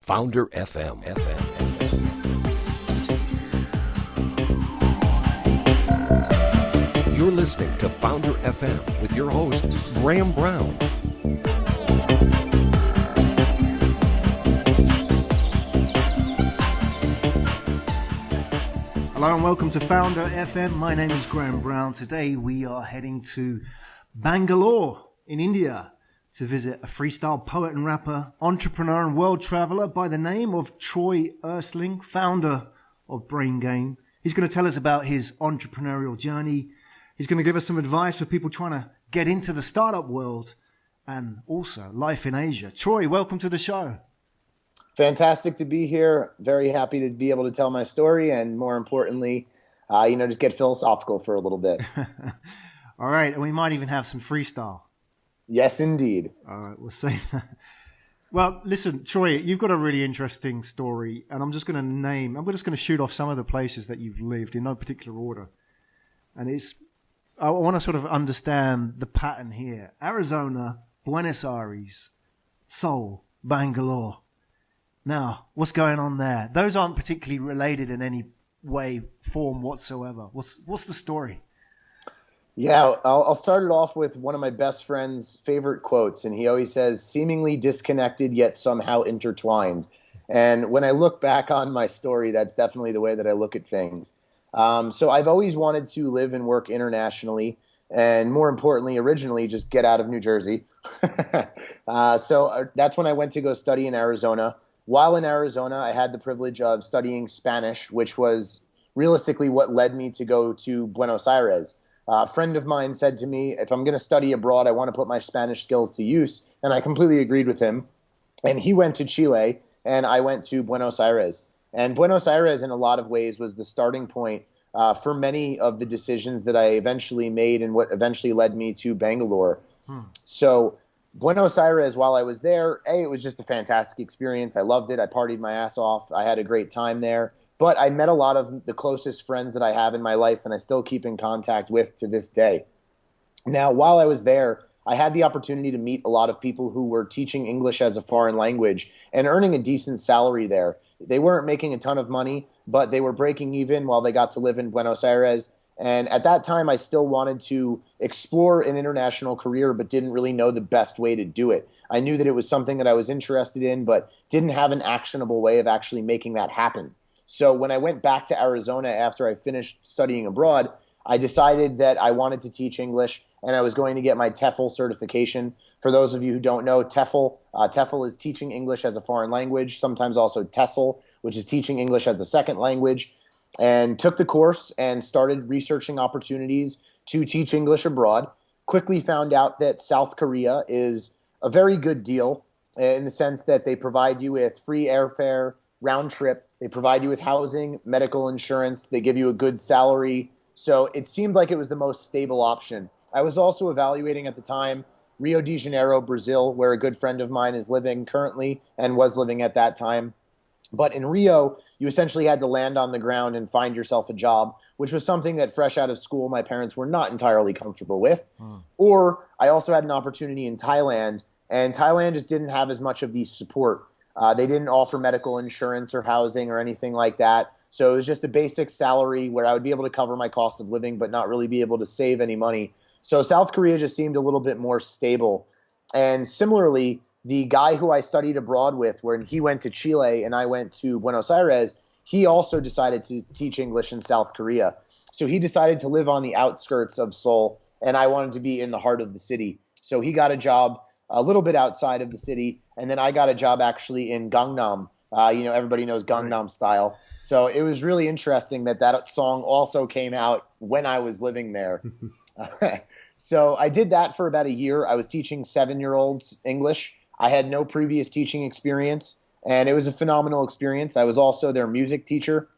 Founder FM. You're listening to Founder FM with your host, Graham Brown. Hello and welcome to Founder FM. My name is Graham Brown. Today we are heading to Bangalore in India to visit a freestyle poet and rapper, entrepreneur and world traveler by the name of Troy Erstling, founder of BrainGain. He's going to tell us about his entrepreneurial journey. He's going to give us some advice for people trying to get into the startup world and also life in Asia. Troy, welcome to the show. Fantastic to be here. Very happy to be able to tell my story and more importantly, just get philosophical for a little bit. All right. And we might even have some freestyle. Yes, indeed. All right. We'll see. Well, listen, Troy, you've got a really interesting story and I'm just going to shoot off some of the places that you've lived in no particular order. And I want to sort of understand the pattern here. Arizona, Buenos Aires, Seoul, Bangalore. Now, what's going on there? Those aren't particularly related in any way, form whatsoever. What's the story? Yeah, I'll start it off with one of my best friend's favorite quotes, and he always says, seemingly disconnected yet somehow intertwined. And when I look back on my story, that's definitely the way that I look at things. So I've always wanted to live and work internationally, and more importantly, originally, just get out of New Jersey. So that's when I went to go study in Arizona. While in Arizona, I had the privilege of studying Spanish, which was realistically what led me to go to Buenos Aires. A friend of mine said to me, if I'm going to study abroad, I want to put my Spanish skills to use. And I completely agreed with him. And he went to Chile, and I went to Buenos Aires. And Buenos Aires, in a lot of ways, was the starting point for many of the decisions that I eventually made and what eventually led me to Bangalore. So Buenos Aires, while I was there, it was just a fantastic experience. I loved it. I partied my ass off. I had a great time there. But I met a lot of the closest friends that I have in my life and I still keep in contact with to this day. Now, while I was there, I had the opportunity to meet a lot of people who were teaching English as a foreign language and earning a decent salary there. They weren't making a ton of money, but they were breaking even while they got to live in Buenos Aires. And at that time, I still wanted to explore an international career, but didn't really know the best way to do it. I knew that it was something that I was interested in, but didn't have an actionable way of actually making that happen. So when I went back to Arizona after I finished studying abroad, I decided that I wanted to teach English and I was going to get my TEFL certification. For those of you who don't know, TEFL is teaching English as a foreign language, sometimes also TESOL, which is teaching English as a second language, and took the course and started researching opportunities to teach English abroad. Quickly found out that South Korea is a very good deal in the sense that they provide you with free airfare, round trip. They provide you with housing, medical insurance. They give you a good salary. So it seemed like it was the most stable option. I was also evaluating at the time Rio de Janeiro, Brazil, where a good friend of mine is living currently and was living at that time. But in Rio, you essentially had to land on the ground and find yourself a job, which was something that fresh out of school, my parents were not entirely comfortable with. Or I also had an opportunity in Thailand, and Thailand just didn't have as much of the support. They didn't offer medical insurance or housing or anything like that. So it was just a basic salary where I would be able to cover my cost of living, but not really be able to save any money. So South Korea just seemed a little bit more stable. And similarly, the guy who I studied abroad with, when he went to Chile and I went to Buenos Aires, he also decided to teach English in South Korea. So he decided to live on the outskirts of Seoul, and I wanted to be in the heart of the city. So he got a job a little bit outside of the city, and then I got a job actually in Gangnam. Everybody knows Gangnam Style. So it was really interesting that song also came out when I was living there. So I did that for about a year. I was teaching 7-year-olds English. I had no previous teaching experience, and it was a phenomenal experience. I was also their music teacher,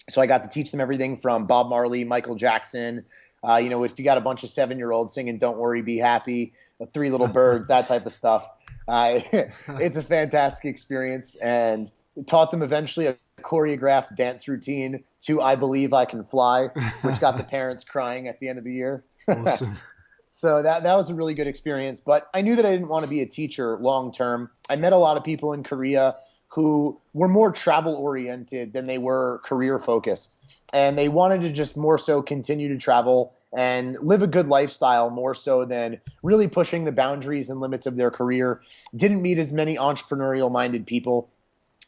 so I got to teach them everything from Bob Marley, Michael Jackson. If you got a bunch of 7-year-olds singing "Don't Worry, Be Happy," "Three Little Birds," that type of stuff. It's a fantastic experience, and taught them eventually a choreographed dance routine to "I Believe I Can Fly," which got the parents crying at the end of the year. Awesome. So that was a really good experience. But I knew that I didn't want to be a teacher long term. I met a lot of people in Korea who were more travel oriented than they were career focused. And they wanted to just more so continue to travel and live a good lifestyle more so than really pushing the boundaries and limits of their career. Didn't meet as many entrepreneurial minded people.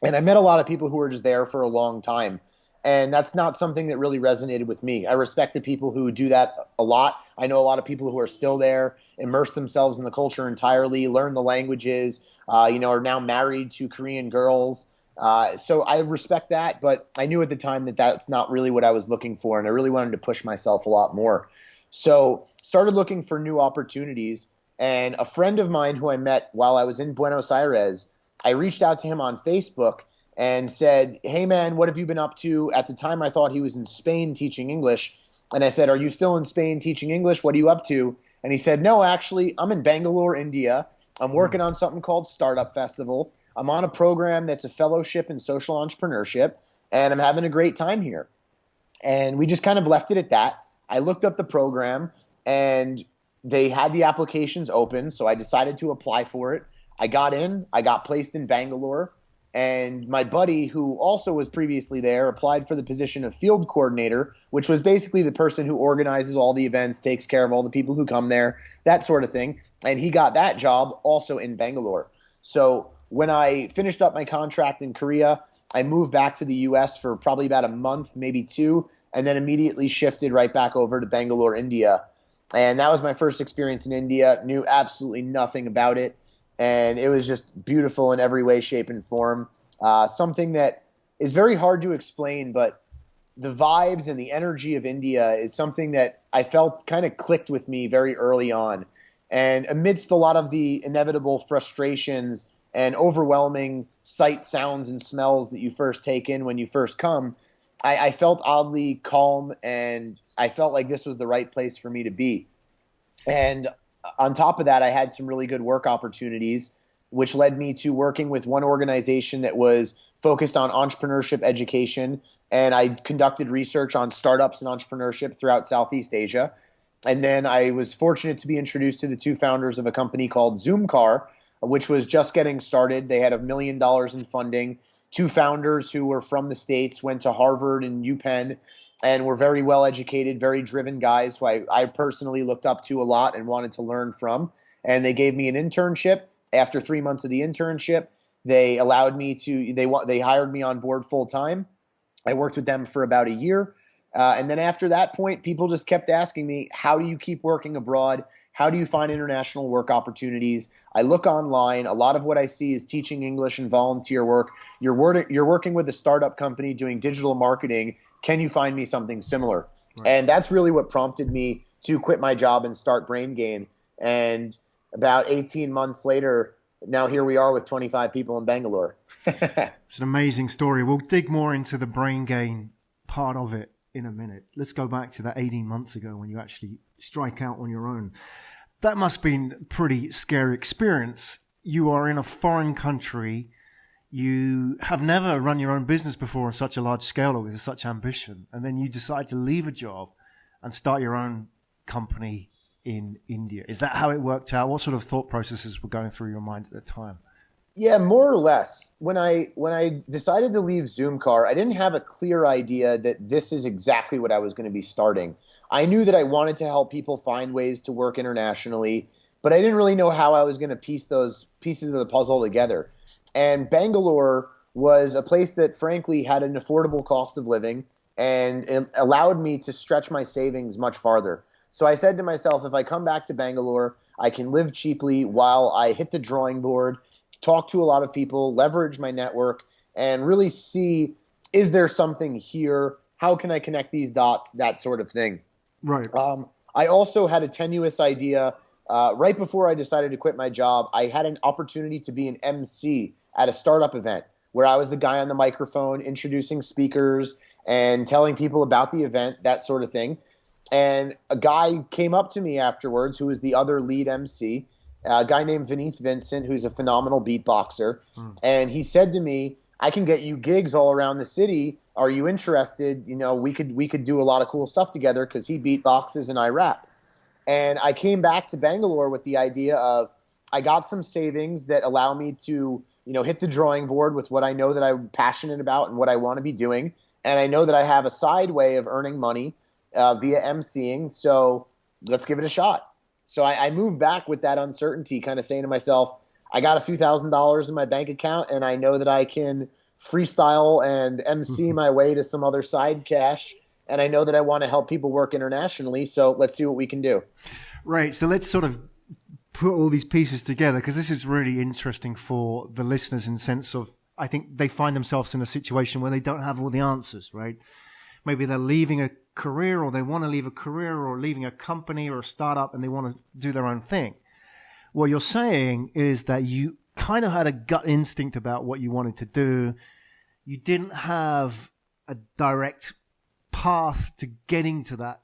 And I met a lot of people who were just there for a long time. And that's not something that really resonated with me. I respect the people who do that a lot. I know a lot of people who are still there, immerse themselves in the culture entirely, learn the languages, are now married to Korean girls. So I respect that, but I knew at the time that that's not really what I was looking for, and I really wanted to push myself a lot more. So started looking for new opportunities, and a friend of mine who I met while I was in Buenos Aires, I reached out to him on Facebook and said, "Hey man, what have you been up to?" At the time I thought he was in Spain teaching English, and I said, "Are you still in Spain teaching English? What are you up to?" And he said, "No, actually, I'm in Bangalore, India. I'm working on something called Startup Festival. I'm on a program that's a fellowship in social entrepreneurship, and I'm having a great time here." And we just kind of left it at that. I looked up the program, and they had the applications open, so I decided to apply for it. I got in. I got placed in Bangalore, and my buddy, who also was previously there, applied for the position of field coordinator, which was basically the person who organizes all the events, takes care of all the people who come there, that sort of thing. And he got that job also in Bangalore. So when I finished up my contract in Korea, I moved back to the US for probably about a month, maybe two, and then immediately shifted right back over to Bangalore, India. And that was my first experience in India. Knew absolutely nothing about it. And it was just beautiful in every way, shape, and form. Something that is very hard to explain, but the vibes and the energy of India is something that I felt kind of clicked with me very early on. And amidst a lot of the inevitable frustrations and overwhelming sight, sounds, and smells that you first take in when you first come, I felt oddly calm, and I felt like this was the right place for me to be. And on top of that, I had some really good work opportunities, which led me to working with one organization that was focused on entrepreneurship education. And I conducted research on startups and entrepreneurship throughout Southeast Asia. And then I was fortunate to be introduced to the two founders of a company called Zoomcar, which was just getting started. They had $1 million in funding. Two founders who were from the States, went to Harvard and UPenn, and were very well educated, very driven guys who I personally looked up to a lot and wanted to learn from. And they gave me an internship. After 3 months of the internship, they allowed me to, they hired me on board full time. I worked with them for about a year. And then after that point, people just kept asking me, how do you keep working abroad? How do you find international work opportunities? I look online. A lot of what I see is teaching English and volunteer work. You're working with a startup company doing digital marketing. Can you find me something similar? Right. And that's really what prompted me to quit my job and start BrainGain. And about 18 months later, now here we are with 25 people in Bangalore. It's an amazing story. We'll dig more into the BrainGain part of it in a minute. Let's go back to that 18 months ago when you actually strike out on your own. That must have been a pretty scary experience. You are in a foreign country. You have never run your own business before on such a large scale or with such ambition. And then you decide to leave a job and start your own company in India. Is that how it worked out? What sort of thought processes were going through your mind at the time? Yeah, more or less. When I decided to leave Zoomcar, I didn't have a clear idea that this is exactly what I was going to be starting. I knew that I wanted to help people find ways to work internationally, but I didn't really know how I was going to piece those pieces of the puzzle together. And Bangalore was a place that, frankly, had an affordable cost of living, and it allowed me to stretch my savings much farther. So I said to myself, if I come back to Bangalore, I can live cheaply while I hit the drawing board, talk to a lot of people, leverage my network, and really see, is there something here? How can I connect these dots? That sort of thing. Right. I also had a tenuous idea. Right before I decided to quit my job, I had an opportunity to be an MC at a startup event where I was the guy on the microphone introducing speakers and telling people about the event, that sort of thing. And a guy came up to me afterwards who was the other lead MC, a guy named Vineeth Vincent, who's a phenomenal beatboxer. And he said to me, I can get you gigs all around the city. Are you interested? You know, we could do a lot of cool stuff together, because he beatboxes and I rap. And I came back to Bangalore with the idea of, I got some savings that allow me to hit the drawing board with what I know that I'm passionate about and what I want to be doing. And I know that I have a side way of earning money via emceeing. So let's give it a shot. So I moved back with that uncertainty, kind of saying to myself, I got a few $1,000s in my bank account, and I know that I can freestyle and MC my way to some other side cash. And I know that I want to help people work internationally. So let's see what we can do. Right. So let's sort of put all these pieces together, because this is really interesting for the listeners in the sense of, I think they find themselves in a situation where they don't have all the answers, right? Maybe they're leaving a career, or they want to leave a career, or leaving a company or a startup, and they want to do their own thing. What you're saying is that you kind of had a gut instinct about what you wanted to do. You didn't have a direct path to getting to that,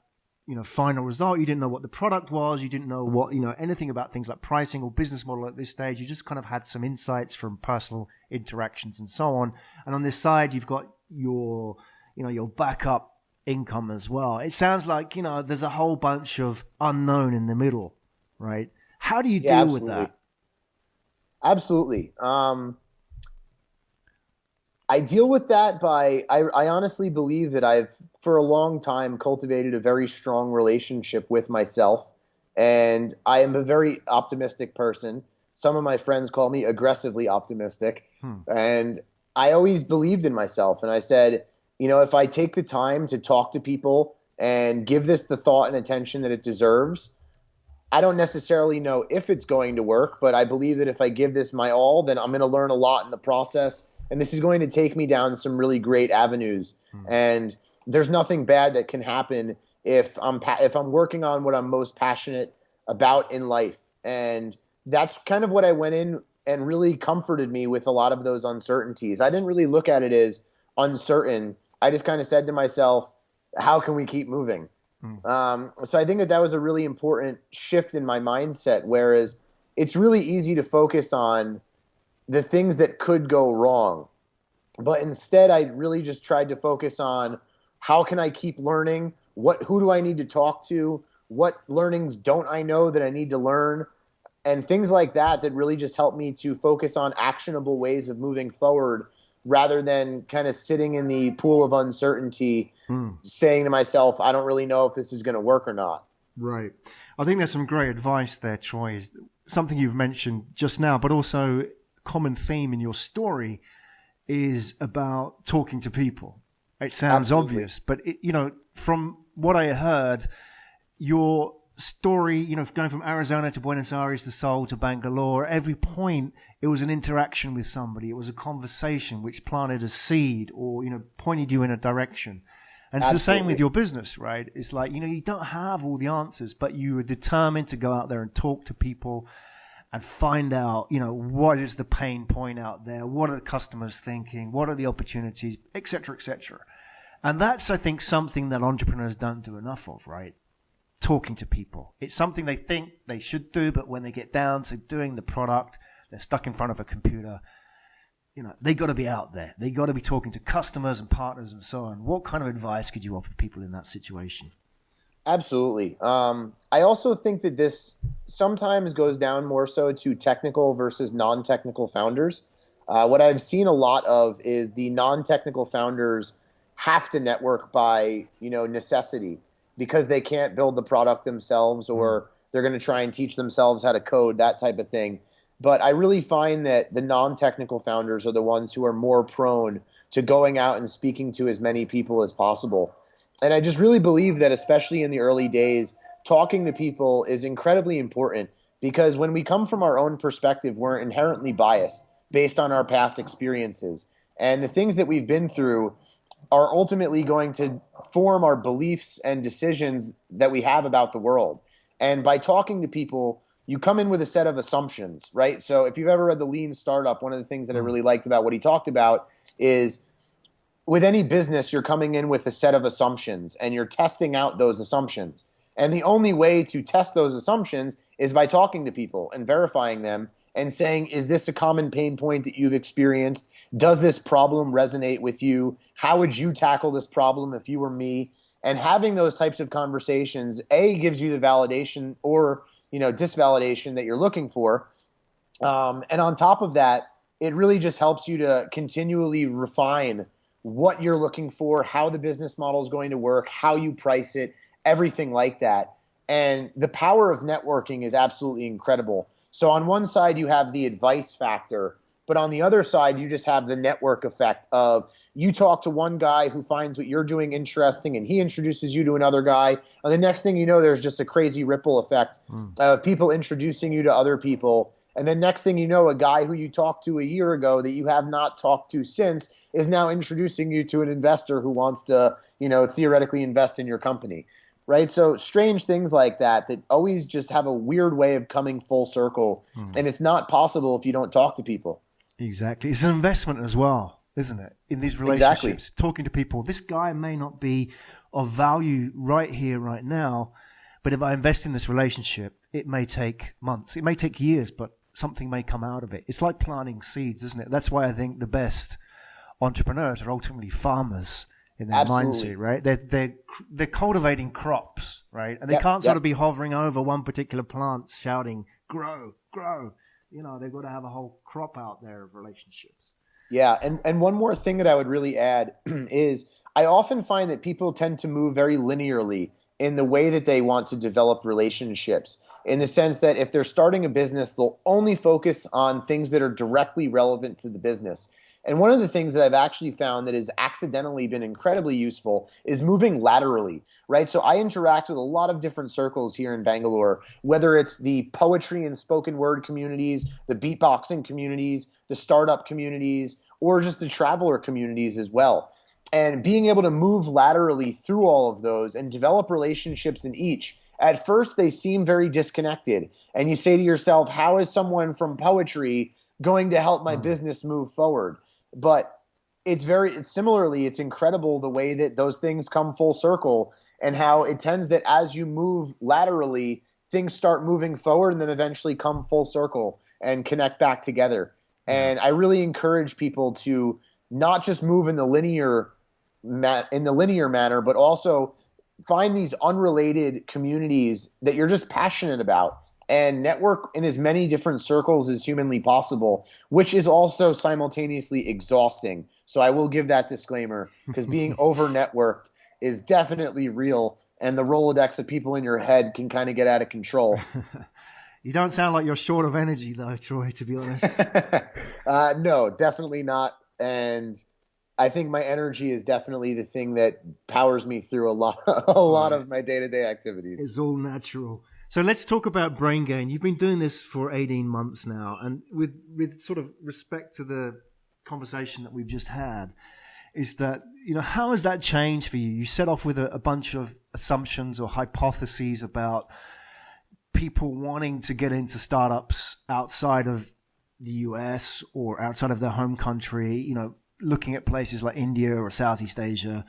final result. You didn't know what the product was. You didn't know what, anything about things like pricing or business model at this stage. You just kind of had some insights from personal interactions and so on. And on this side, you've got your backup income as well. It sounds like, there's a whole bunch of unknown in the middle, right? How do you deal with that? Absolutely. I deal with that by, I honestly believe that I've, for a long time, cultivated a very strong relationship with myself. And I am a very optimistic person. Some of my friends call me aggressively optimistic. And I always believed in myself. And I said, if I take the time to talk to people and give this the thought and attention that it deserves, I don't necessarily know if it's going to work, but I believe that if I give this my all, then I'm going to learn a lot in the process. And this is going to take me down some really great avenues. And there's nothing bad that can happen if I'm working on what I'm most passionate about in life. And that's kind of what I went in and really comforted me with a lot of those uncertainties. I didn't really look at it as uncertain. I just kind of said to myself, how can we keep moving? So I think that was a really important shift in my mindset, whereas it's really easy to focus on the things that could go wrong. But instead, I really just tried to focus on how can I keep learning? Who do I need to talk to? What learnings don't I know that I need to learn? And things like that really just helped me to focus on actionable ways of moving forward rather than kind of sitting in the pool of uncertainty, saying to myself, I don't really know if this is going to work or not. Right. I think there's some great advice there, Troy. Is something you've mentioned just now, but also common theme in your story is about talking to people. It sounds obvious, but from what I heard, your story, going from Arizona to Buenos Aires to Seoul to Bangalore, at every point it was an interaction with somebody. It was a conversation which planted a seed or, pointed you in a direction. And it's the same with your business, right? It's like, you don't have all the answers, but you are determined to go out there and talk to people and find out, what is the pain point out there? What are the customers thinking? What are the opportunities, et cetera, et cetera. And that's, I think, something that entrepreneurs don't do enough of, right? Talking to people. It's something they think they should do, but when they get down to doing the product, they're stuck in front of a computer. They got to be out there. They got to be talking to customers and partners and so on. What kind of advice could you offer people in that situation? Absolutely. I also think that this sometimes goes down more so to technical versus non-technical founders. What I've seen a lot of is the non-technical founders have to network by, necessity because they can't build the product themselves or they're going to try and teach themselves how to code, that type of thing. But I really find that the non-technical founders are the ones who are more prone to going out and speaking to as many people as possible. And I just really believe that, especially in the early days, talking to people is incredibly important because when we come from our own perspective, we're inherently biased based on our past experiences. And the things that we've been through are ultimately going to form our beliefs and decisions that we have about the world. And by talking to people, you come in with a set of assumptions, right? So if you've ever read The Lean Startup, one of the things that I really liked about what he talked about is with any business, you're coming in with a set of assumptions and you're testing out those assumptions. And the only way to test those assumptions is by talking to people and verifying them and saying, is this a common pain point that you've experienced? Does this problem resonate with you? How would you tackle this problem if you were me? And having those types of conversations, A, gives you the validation or disvalidation that you're looking for. And on top of that, it really just helps you to continually refine what you're looking for, how the business model is going to work, how you price it, everything like that. And the power of networking is absolutely incredible. So on one side, you have the advice factor, but on the other side, you just have the network effect of you talk to one guy who finds what you're doing interesting and he introduces you to another guy. And the next thing you know, there's just a crazy ripple effect of people introducing you to other people. And then next thing you know, a guy who you talked to a year ago that you have not talked to since is now introducing you to an investor who wants to, theoretically invest in your company. Right. So strange things like that always just have a weird way of coming full circle. And it's not possible if you don't talk to people. Exactly. It's an investment as well, isn't it? In these relationships, Exactly. Talking to people, this guy may not be of value right here, right now, but if I invest in this relationship, it may take months, it may take years, but something may come out of it. It's like planting seeds, isn't it? That's why I think the best entrepreneurs are ultimately farmers in their Absolutely. mindset, right? They're cultivating crops, right? And they can't sort of be hovering over one particular plant shouting, grow, grow. They've got to have a whole crop out there of relationships. Yeah. And one more thing that I would really add is I often find that people tend to move very linearly in the way that they want to develop relationships, in the sense that if they're starting a business, they'll only focus on things that are directly relevant to the business. And one of the things that I've actually found that has accidentally been incredibly useful is moving laterally, right? So I interact with a lot of different circles here in Bangalore, whether it's the poetry and spoken word communities, the beatboxing communities, the startup communities, or just the traveler communities as well. And being able to move laterally through all of those and develop relationships in each. At first, they seem very disconnected. And you say to yourself, how is someone from poetry going to help my business move forward? But it's similarly, it's incredible the way that those things come full circle and how it tends that as you move laterally, things start moving forward and then eventually come full circle and connect back together. And I really encourage people to not just move in the linear manner, but also find these unrelated communities that you're just passionate about and network in as many different circles as humanly possible, which is also simultaneously exhausting. So I will give that disclaimer, because being over-networked is definitely real, and the Rolodex of people in your head can kind of get out of control. You don't sound like you're short of energy, though, Troy, to be honest. No, definitely not. And I think my energy is definitely the thing that powers me through a lot of my day-to-day activities. It's all natural. So let's talk about BrainGain. You've been doing this for 18 months now, and with sort of respect to the conversation that we've just had, is that, how has that changed for you? You set off with a bunch of assumptions or hypotheses about people wanting to get into startups outside of the US or outside of their home country, looking at places like India or Southeast Asia,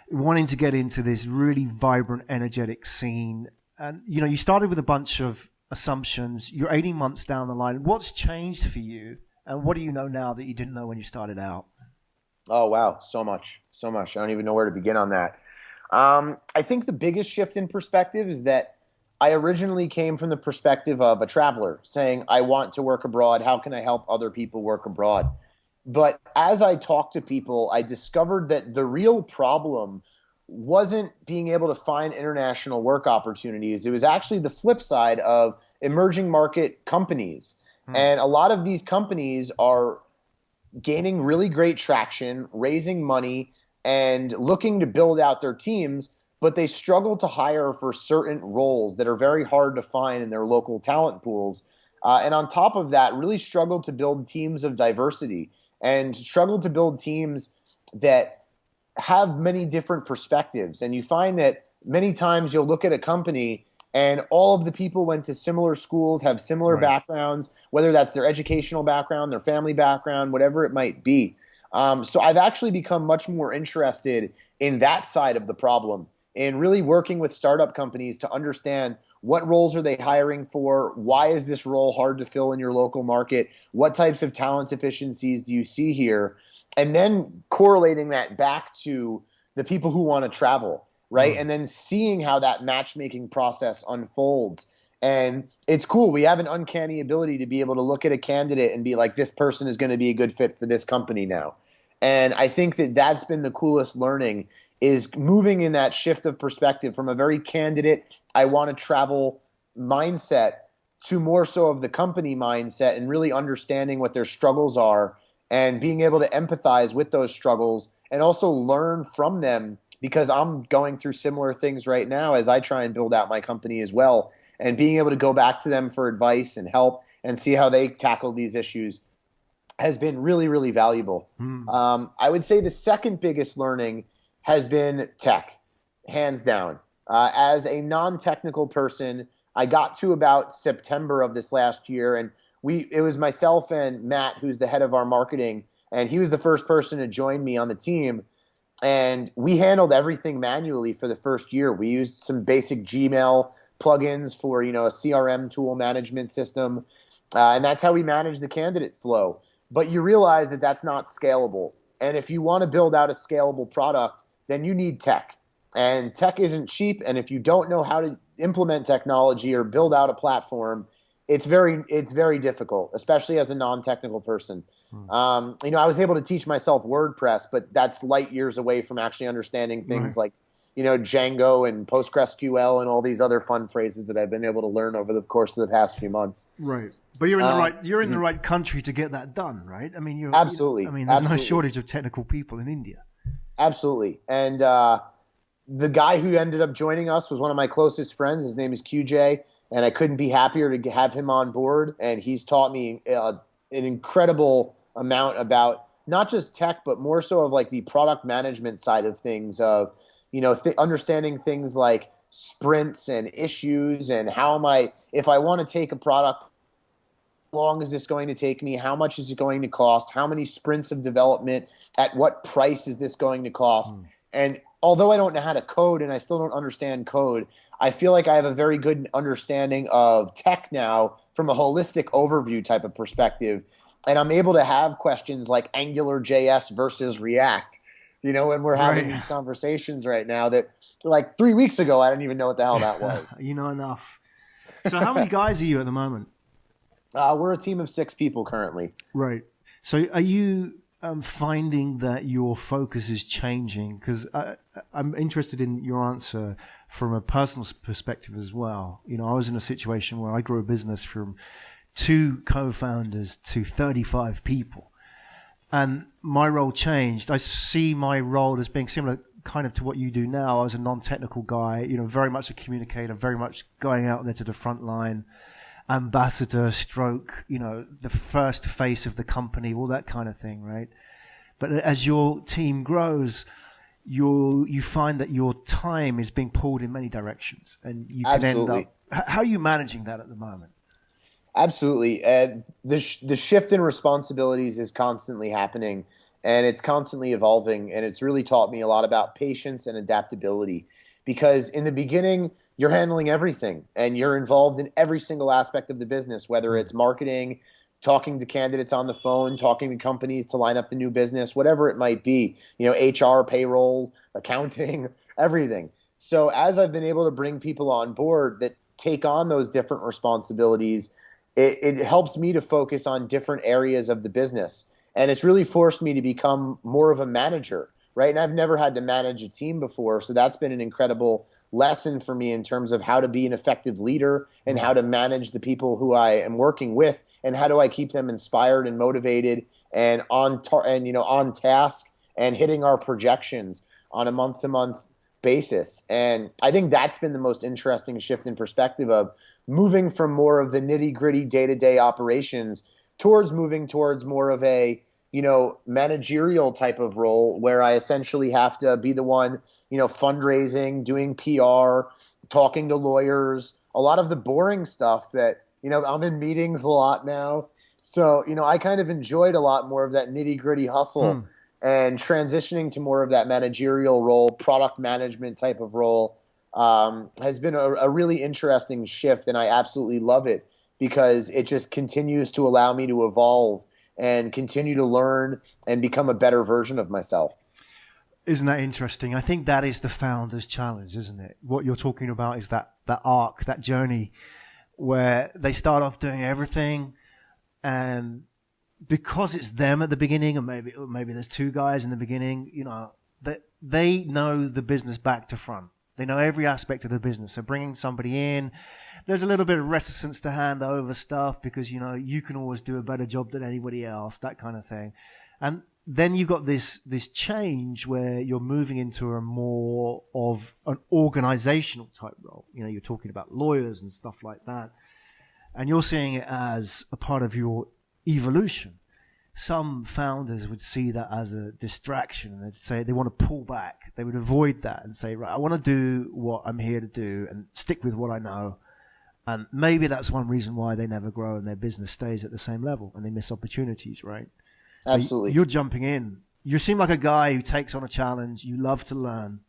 wanting to get into this really vibrant, energetic scene. And, you started with a bunch of assumptions. You're 18 months down the line. What's changed for you? And what do you know now that you didn't know when you started out? Oh, wow. So much. I don't even know where to begin on that. I think the biggest shift in perspective is that I originally came from the perspective of a traveler saying, I want to work abroad. How can I help other people work abroad? But as I talked to people, I discovered that the real problem wasn't being able to find international work opportunities. It was actually the flip side of emerging market companies. And a lot of these companies are gaining really great traction, raising money, and looking to build out their teams, but they struggle to hire for certain roles that are very hard to find in their local talent pools. And on top of that, really struggle to build teams of diversity and struggle to build teams that have many different perspectives. And you find that many times you'll look at a company and all of the people went to similar schools, have similar backgrounds, whether that's their educational background, their family background, whatever it might be. So I've actually become much more interested in that side of the problem, in really working with startup companies to understand what roles are they hiring for, why is this role hard to fill in your local market, what types of talent efficiencies do you see here, and then correlating that back to the people who want to travel, right? And then seeing how that matchmaking process unfolds And it's cool. We have an uncanny ability to be able to look at a candidate and be like, this person is going to be a good fit for this company now. And I think that that's been the coolest learning, is moving in that shift of perspective from a very candidate, I want to travel mindset to more so of the company mindset, and really understanding what their struggles are and being able to empathize with those struggles and also learn from them, because I'm going through similar things right now as I try and build out my company as well. And being able to go back to them for advice and help and see how they tackle these issues has been really, really valuable. I would say the second biggest learning has been tech, hands down. As a non-technical person, I got to about September of this last year, and it was myself and Matt, who's the head of our marketing, and he was the first person to join me on the team. And we handled everything manually for the first year. We used some basic Gmail plugins for, a CRM tool management system. And that's how we manage the candidate flow. But you realize that that's not scalable. And if you want to build out a scalable product, then you need tech. And tech isn't cheap. And if you don't know how to implement technology or build out a platform, it's very difficult, especially as a non-technical person. I was able to teach myself WordPress, but that's light years away from actually understanding things like, Django and PostgreSQL and all these other fun phrases that I've been able to learn over the course of the past few months. Right. But you're in the right country to get that done, right? I mean, absolutely. There's no shortage of technical people in India. Absolutely. And the guy who ended up joining us was one of my closest friends. His name is QJ, and I couldn't be happier to have him on board. And he's taught me an incredible amount about not just tech, but more so of like the product management side of things, of understanding things like sprints and issues, and if I want to take a product, how long is this going to take me? How much is it going to cost? How many sprints of development? At what price is this going to cost? And although I don't know how to code and I still don't understand code, I feel like I have a very good understanding of tech now from a holistic overview type of perspective. And I'm able to have questions like AngularJS versus React, when we're having these conversations right now that like 3 weeks ago, I didn't even know what the hell that was. You know enough. So how many guys are you at the moment? We're a team of 6 people currently. Right. So are you finding that your focus is changing? Because I'm interested in your answer from a personal perspective as well. I was in a situation where I grew a business from 2 co-founders to 35 people. And my role changed. I see my role as being similar kind of to what you do now. I was a non-technical guy, very much a communicator, very much going out there to the front line, ambassador stroke, the first face of the company, all that kind of thing, right? But as your team grows, you find that your time is being pulled in many directions, and you can end up. How are you managing that at the moment? Absolutely. The shift in responsibilities is constantly happening, and it's constantly evolving, and it's really taught me a lot about patience and adaptability, because in the beginning, you're handling everything, and you're involved in every single aspect of the business, whether it's marketing, talking to candidates on the phone, talking to companies to line up the new business, whatever it might be, HR, payroll, accounting, everything. So as I've been able to bring people on board that take on those different responsibilities, it helps me to focus on different areas of the business. And it's really forced me to become more of a manager, right? And I've never had to manage a team before. So that's been an incredible lesson for me in terms of how to be an effective leader and how to manage the people who I am working with, and how do I keep them inspired and motivated and on task and hitting our projections on a month-to-month basis. And I think that's been the most interesting shift in perspective of moving from more of the nitty-gritty day-to-day operations towards moving towards more of a managerial type of role, where I essentially have to be the one, fundraising, doing PR, talking to lawyers, a lot of the boring stuff that, I'm in meetings a lot now. So, I kind of enjoyed a lot more of that nitty-gritty hustle and transitioning to more of that managerial role, product management type of role has been a really interesting shift. And I absolutely love it, because it just continues to allow me to evolve and continue to learn and become a better version of myself. Isn't that interesting? I think that is the founder's challenge, isn't it? What you're talking about is that arc, that journey where they start off doing everything, and because it's them at the beginning, or maybe there's two guys in the beginning, that they know the business back to front. They know every aspect of the business. So bringing somebody in, there's a little bit of reticence to hand over stuff because, you can always do a better job than anybody else, that kind of thing. And then you've got this change where you're moving into a more of an organizational type role. You're talking about lawyers and stuff like that. And you're seeing it as a part of your evolution. Some founders would see that as a distraction, and they'd say they want to pull back. They would avoid that and say, right, I want to do what I'm here to do and stick with what I know. And maybe that's one reason why they never grow and their business stays at the same level and they miss opportunities, right? Absolutely. You're jumping in. You seem like a guy who takes on a challenge. You love to learn.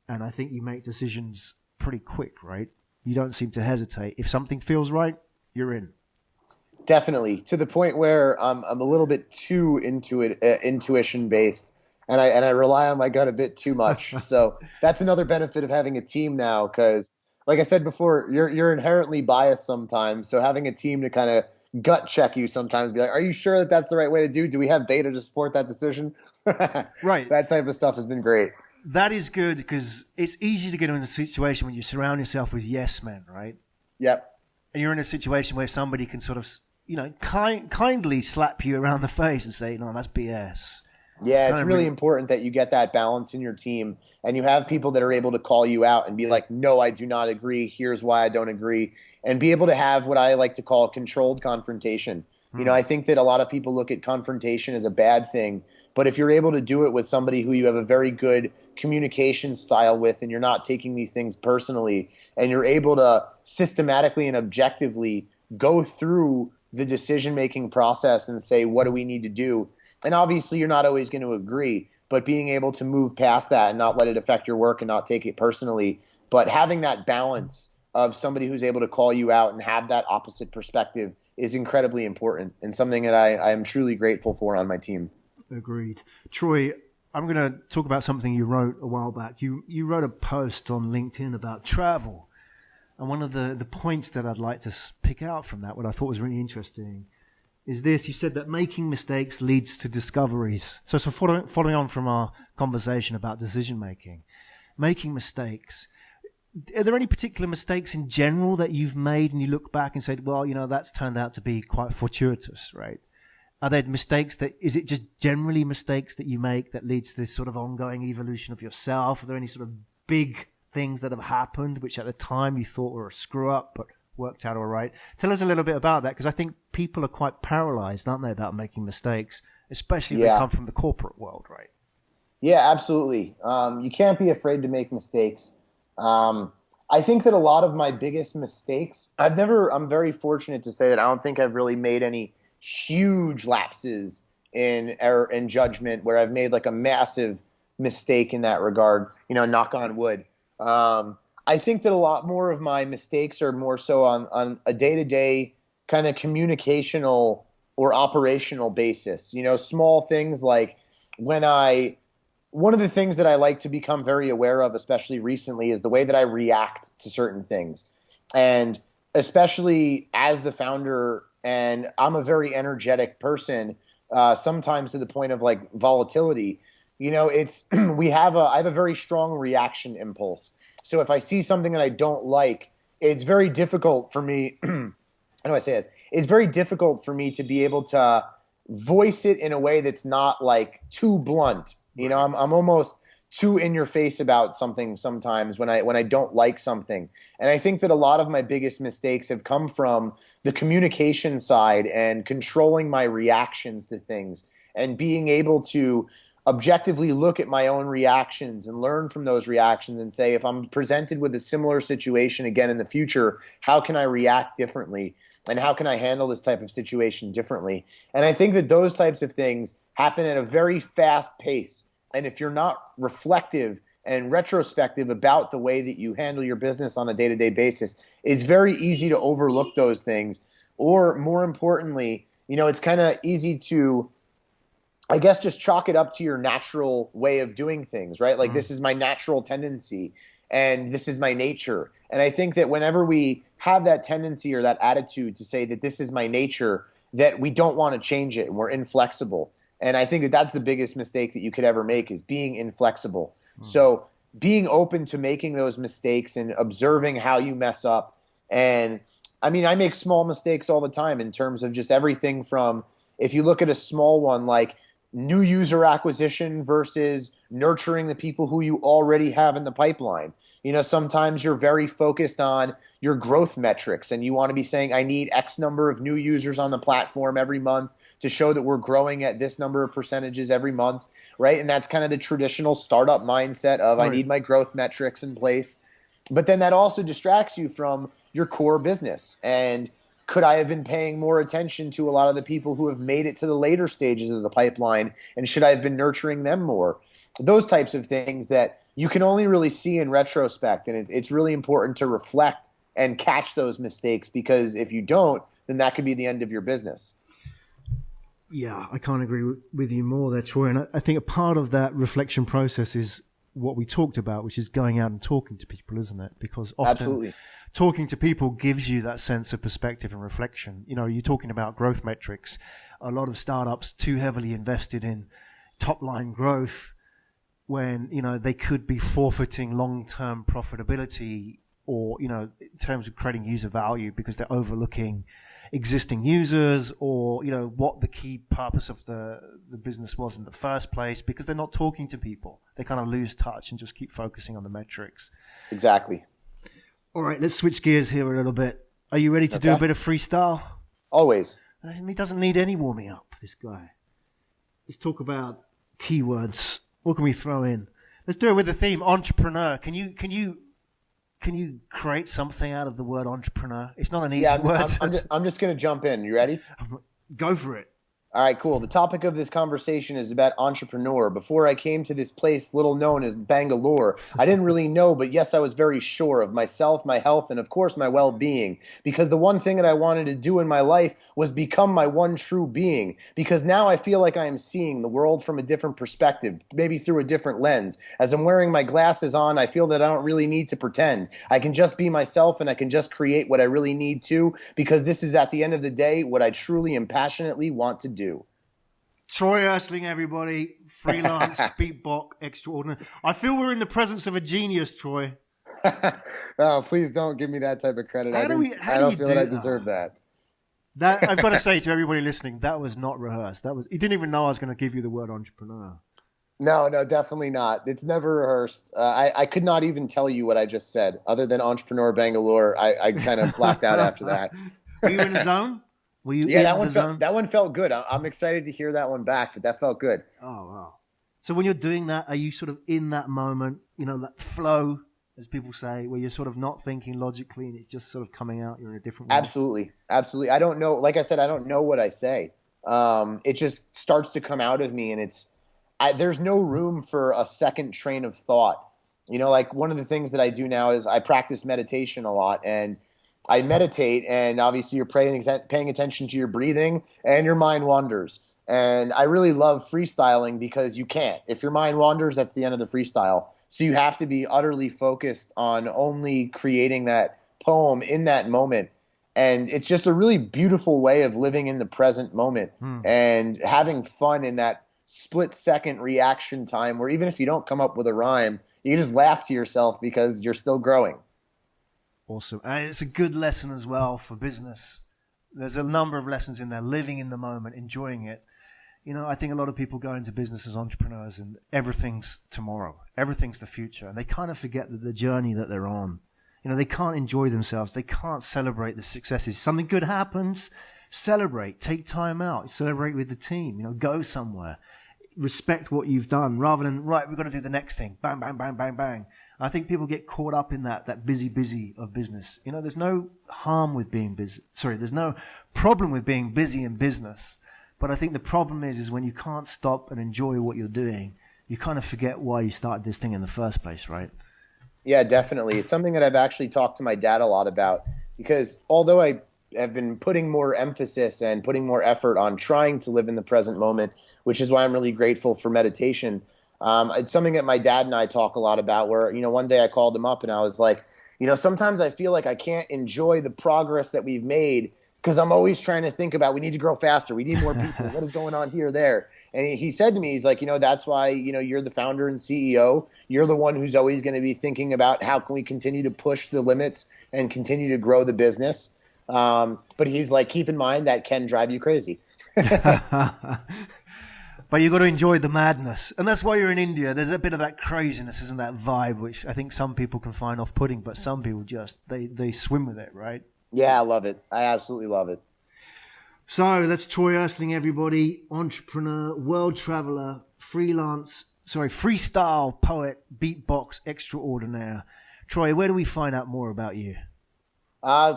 And I think you make decisions pretty quick, right? You don't seem to hesitate. If something feels right, you're in. Definitely, to the point where I'm a little bit too intuition based, and I rely on my gut a bit too much. So that's another benefit of having a team now, because, like I said before, you're inherently biased sometimes. So having a team to kind of gut check you sometimes, be like, "Are you sure that that's the right way to do? Do we have data to support that decision?" Right. That type of stuff has been great. That is good because it's easy to get in a situation when you surround yourself with yes men, right? Yep. And you're in a situation where somebody can sort of, kindly slap you around the face and say, no, that's BS. Yeah, it's really important that you get that balance in your team and you have people that are able to call you out and be like, no, I do not agree. Here's why I don't agree. And be able to have what I like to call controlled confrontation. I think that a lot of people look at confrontation as a bad thing, but if you're able to do it with somebody who you have a very good communication style with and you're not taking these things personally and you're able to systematically and objectively go through the decision-making process and say, what do we need to do? And obviously you're not always going to agree, but being able to move past that and not let it affect your work and not take it personally, but having that balance of somebody who's able to call you out and have that opposite perspective is incredibly important and something that I am truly grateful for on my team. Agreed. Troy, I'm going to talk about something you wrote a while back. You wrote a post on LinkedIn about travel. And one of the points that I'd like to pick out from that, what I thought was really interesting, is this. You said that making mistakes leads to discoveries. So following on from our conversation about decision-making, making mistakes, are there any particular mistakes in general that you've made and you look back and said, well, that's turned out to be quite fortuitous, right? Are there mistakes is it just generally mistakes that you make that leads to this sort of ongoing evolution of yourself? Are there any sort of big things that have happened which at the time you thought were a screw up but worked out all right? Tell us a little bit about that, because I think people are quite paralyzed, aren't they, about making mistakes, especially if they come from the corporate world, right? Yeah, absolutely. You can't be afraid to make mistakes. I think that a lot of my biggest mistakes, I'm very fortunate to say that I don't think I've really made any huge lapses in error and judgment where I've made like a massive mistake in that regard, knock on wood. I think that a lot more of my mistakes are more so on a day-to-day kind of communicational or operational basis. Small things like one of the things that I like to become very aware of, especially recently, is the way that I react to certain things. And especially as the founder, and I'm a very energetic person, sometimes to the point of like volatility. I have a very strong reaction impulse. So if I see something that I don't like, it's very difficult for me. How do I say this? It's very difficult for me to be able to voice it in a way that's not like too blunt. I'm almost too in your face about something sometimes when I don't like something. And I think that a lot of my biggest mistakes have come from the communication side and controlling my reactions to things and being able to objectively look at my own reactions and learn from those reactions and say, if I'm presented with a similar situation again in the future, how can I react differently? And how can I handle this type of situation differently? And I think that those types of things happen at a very fast pace. And if you're not reflective and retrospective about the way that you handle your business on a day-to-day basis, it's very easy to overlook those things. Or more importantly, it's kind of easy to, I guess, just chalk it up to your natural way of doing things, right? Like, this is my natural tendency. and this is my nature. And I think that whenever we have that tendency or that attitude to say that this is my nature, that we don't want to change it and we're inflexible. And I think that that's the biggest mistake that you could ever make, is being inflexible. So being open to making those mistakes and observing how you mess up. And I mean, I make small mistakes all the time in terms of just everything from, if you look at a small one like new user acquisition versus nurturing the people who you already have in the pipeline. Sometimes you're very focused on your growth metrics and you want to be saying, I need X number of new users on the platform every month to show that we're growing at this number of percentages every month, right? And that's kind of the traditional startup mindset of I need my growth metrics in place. But then that also distracts you from your core business. And could I have been paying more attention to a lot of the people who have made it to the later stages of the pipeline? And should I have been nurturing them more? Those types of things that you can only really see in retrospect. And it's really important to reflect and catch those mistakes, because if you don't, then that could be the end of your business. Yeah, I can't agree with you more there, Troy. And I think a part of that reflection process is what we talked about, which is going out and talking to people, isn't it? Because often Absolutely. Talking to people gives you that sense of perspective and reflection. You're talking about growth metrics. A lot of startups too heavily invested in top line growth when, they could be forfeiting long-term profitability or, in terms of creating user value, because they're overlooking existing users or, what the key purpose of the business was in the first place, because they're not talking to people. They kind of lose touch and just keep focusing on the metrics. Exactly. All right, let's switch gears here a little bit. Are you ready to do a bit of freestyle? Always. He doesn't need any warming up, this guy. Let's talk about keywords. What can we throw in? Let's do it with the theme entrepreneur. Can you create something out of the word entrepreneur? It's not an easy word. I'm just going to jump in. You ready? Go for it. All right, cool. The topic of this conversation is about entrepreneur. Before I came to this place, little known as Bangalore, I didn't really know, but yes, I was very sure of myself, my health, and of course, my well-being. Because the one thing that I wanted to do in my life was become my one true being. Because now I feel like I am seeing the world from a different perspective, maybe through a different lens. As I'm wearing my glasses on, I feel that I don't really need to pretend. I can just be myself and I can just create what I really need to, because this is, at the end of the day, what I truly and passionately want to do. Troy Erstling, everybody. Freelance, beatbox, extraordinary. I feel we're in the presence of a genius, Troy. No, please don't give me that type of credit. I don't feel that I deserve that. That I've got to say to everybody listening, that was not rehearsed. You didn't even know I was going to give you the word entrepreneur. No, definitely not. It's never rehearsed. I could not even tell you what I just said, other than entrepreneur Bangalore. I kind of blacked out after that. Were you in the zone? That one felt good. I'm excited to hear that one back, but that felt good. Oh, wow. So when you're doing that, are you sort of in that moment, that flow, as people say, where you're sort of not thinking logically and it's just sort of coming out, you're in a different way? Absolutely. I don't know. Like I said, I don't know what I say. It just starts to come out of me, and there's no room for a second train of thought. Like one of the things that I do now is I practice meditation a lot, and I meditate, and obviously you're paying attention to your breathing and your mind wanders. And I really love freestyling because you can't. If your mind wanders, that's the end of the freestyle. So you have to be utterly focused on only creating that poem in that moment. And it's just a really beautiful way of living in the present moment and having fun in that split-second reaction time where even if you don't come up with a rhyme, you can just laugh to yourself because you're still growing. Awesome. And it's a good lesson as well for business. There's a number of lessons in there, living in the moment, enjoying it. I think a lot of people go into business as entrepreneurs and everything's tomorrow. Everything's the future. And they kind of forget that the journey that they're on. They can't enjoy themselves. They can't celebrate the successes. Something good happens, celebrate, take time out, celebrate with the team, go somewhere. Respect what you've done rather than, right, we've got to do the next thing. Bang, bang, bang, bang, bang. I think people get caught up in that busy of business. There's no harm with being busy. Sorry, there's no problem with being busy in business. But I think the problem is when you can't stop and enjoy what you're doing, you kind of forget why you started this thing in the first place, right? Yeah, definitely. It's something that I've actually talked to my dad a lot about, because although I have been putting more emphasis and putting more effort on trying to live in the present moment, which is why I'm really grateful for meditation, It's something that my dad and I talk a lot about where, one day I called him up and I was like, sometimes I feel like I can't enjoy the progress that we've made because I'm always trying to think about, we need to grow faster. We need more people. What is going on here, there? And he said to me, he's like, that's why, you're the founder and CEO. You're the one who's always going to be thinking about how can we continue to push the limits and continue to grow the business. But he's like, keep in mind that can drive you crazy. But you've got to enjoy the madness. And that's why you're in India. There's a bit of that craziness, isn't that vibe, which I think some people can find off-putting, but some people just, they swim with it, right? Yeah, I love it. I absolutely love it. So that's Troy Erstling, everybody. Entrepreneur, world traveler, freestyle poet, beatbox extraordinaire. Troy, where do we find out more about you?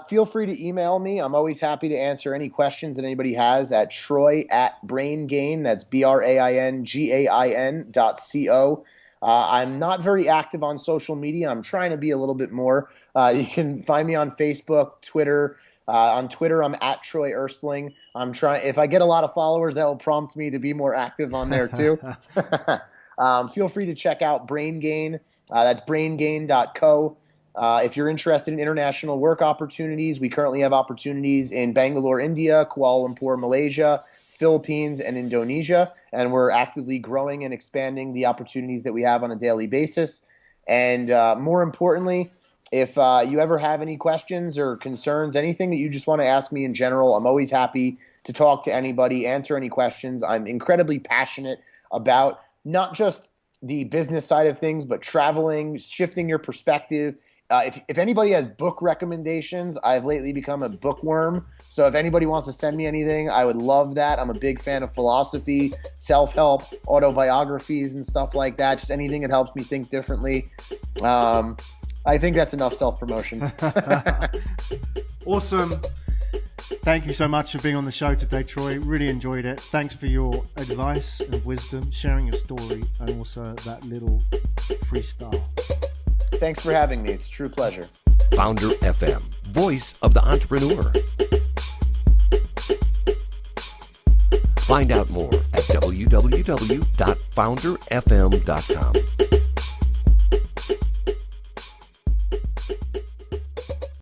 Feel free to email me. I'm always happy to answer any questions that anybody has at troy@BrainGain. That's BrainGain.co. I'm not very active on social media. I'm trying to be a little bit more. You can find me on Facebook, Twitter. On Twitter, I'm at Troy Erstling. If I get a lot of followers, that will prompt me to be more active on there too. Feel free to check out BrainGain. That's BrainGain.co. If you're interested in international work opportunities, we currently have opportunities in Bangalore, India, Kuala Lumpur, Malaysia, Philippines, and Indonesia. And we're actively growing and expanding the opportunities that we have on a daily basis. And more importantly, if you ever have any questions or concerns, anything that you just want to ask me in general, I'm always happy to talk to anybody, answer any questions. I'm incredibly passionate about not just the business side of things, but traveling, shifting your perspective. If anybody has book recommendations, I've lately become a bookworm. So if anybody wants to send me anything, I would love that. I'm a big fan of philosophy, self-help, autobiographies, and stuff like that. Just anything that helps me think differently. I think that's enough self-promotion. Awesome. Thank you so much for being on the show today, Troy. Really enjoyed it. Thanks for your advice and wisdom, sharing your story, and also that little freestyle. Thanks for having me. It's a true pleasure. Founder FM, voice of the entrepreneur. Find out more at www.founderfm.com.